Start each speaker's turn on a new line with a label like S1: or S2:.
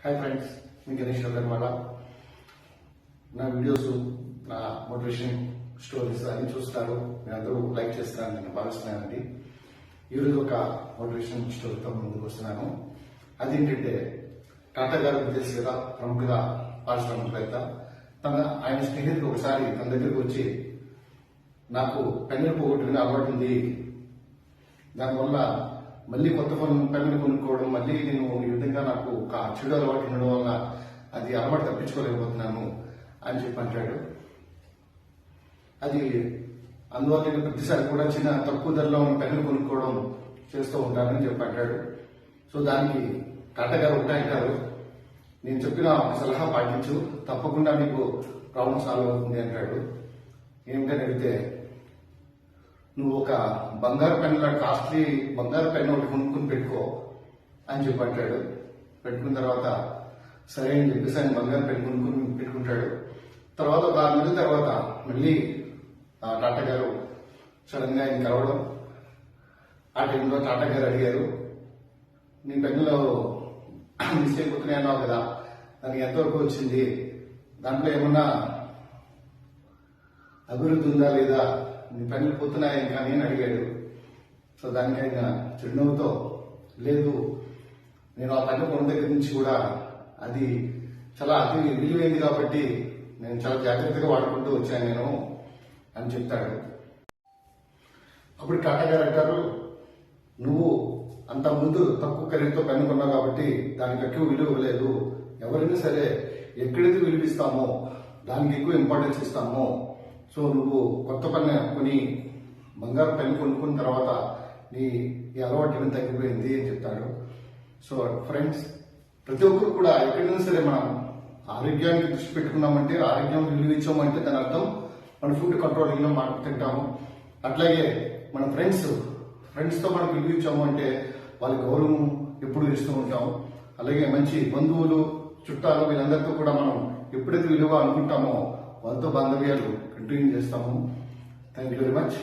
S1: Hi friends, మీ గణేష్ అనమాట. నా videos, నా మోటివేషన్ స్టోరీస్ అన్ని చూస్తారు. మీరు అందరూ లైక్ చేస్తారని నేను భావిస్తున్నానండి. ఈరోజు ఒక మోటివేషన్ స్టోరీతో ముందుకు వస్తున్నాను. అదేంటంటే, టాటా గారు తెలుసు కదా, ప్రముఖ పారిశ్రామికవేత్త. ఆయన స్నేహితుడు ఒకసారి తన దగ్గరకు వచ్చి, నాకు పెన్నులు పోగొట్టుకునే అలవాటు ఉంది, దానివల్ల మళ్ళీ కొత్త పెన్నులు కొనుక్కోవడం, మళ్ళీ నేను ఈ విధంగా నాకు ఒక చెడు అలవాటు ఉండడం వల్ల అది అలవాటు తప్పించుకోలేకపోతున్నాను అని చెప్పి అంటాడు. అది అందువల్ల నేను ప్రతిసారి కూడా చిన్న తక్కువ ధరలో ఉన్న పెన్నులు కొనుక్కోవడం చేస్తూ ఉంటానని చెప్పి అంటాడు. సో దానికి టాటా గారు ఉంటాయంటారు, నేను చెప్పిన సలహా పాటించు, తప్పకుండా మీకు ప్రాబ్లం సాల్వ్ అవుతుంది అంటాడు. ఏమిటని అడిగితే, నువ్వు ఒక బంగారు పెన్ను, కాస్ట్లీ బంగారు పెన్ను ఒకటి కొనుక్కుని పెట్టుకో అని చెప్పి అంటాడు. పెట్టుకున్న తర్వాత సరే అని చెప్పేసి ఆయన బంగారు పెన్ను కొనుక్కుని పెట్టుకుంటాడు. తర్వాత ఒక 6 నెలల తర్వాత మళ్ళీ టాటా గారు సడన్ గా ఆయన కలవడం. ఆ టైంలో టాటా గారు అడిగారు, నీ పెన్నులో మిస్టేక్ అవుతున్నాయన్నావు కదా, దానికి ఎంతవరకు వచ్చింది, దాంట్లో ఏమన్నా అభివృద్ధి ఉందా లేదా, నీ పెన్నులు పోతున్నాయి కానీ అని అడిగాడు. సో దానికి ఆయన చిరునవ్వుతో, లేదు, నేను ఆ పెన్ను కొన్న దగ్గర నుంచి కూడా అది చాలా అతి విలువైంది కాబట్టి నేను చాలా జాగ్రత్తగా వాడుకుంటూ వచ్చాను నేను అని చెప్తాడు. అప్పుడు టాటా గారు అంటారు, నువ్వు అంత ముందు తక్కువ ఖరీదుతో పెన్ను కొన్నావు కాబట్టి దానికి ఎక్కువ విలువ ఇవ్వలేదు. ఎవరైనా సరే ఎక్కడైతే విలువిస్తామో దానికి ఎక్కువ ఇంపార్టెన్స్ ఇస్తామో, సో నువ్వు కొత్త పెన్ను కొని బంగారు పెన్ను కొనుక్కున్న తర్వాత నీ అలవాటు ఏమైనా తగ్గిపోయింది అని చెప్తాడు. సో ఫ్రెండ్స్, ప్రతి ఒక్కరు కూడా ఎక్కడైనా సరే మనం ఆరోగ్యానికి దృష్టి పెట్టుకున్నామంటే, ఆరోగ్యం విలువ ఇచ్చామంటే దాని అర్థం మన ఫుడ్ కంట్రోలింగ్ లో మనం తింటాము. అట్లాగే మన ఫ్రెండ్స్తో మనం విలువ ఇచ్చాము అంటే వాళ్ళ గౌరవం ఎప్పుడు ఇస్తూ ఉంటాము. అలాగే మంచి బంధువులు, చుట్టాలు, వీళ్ళందరితో కూడా మనం ఎప్పుడైతే విలువ అనుకుంటామో వాళ్ళతో బాంధవ్యాలు కంటిన్యూ చేస్తాము. Thank you very much.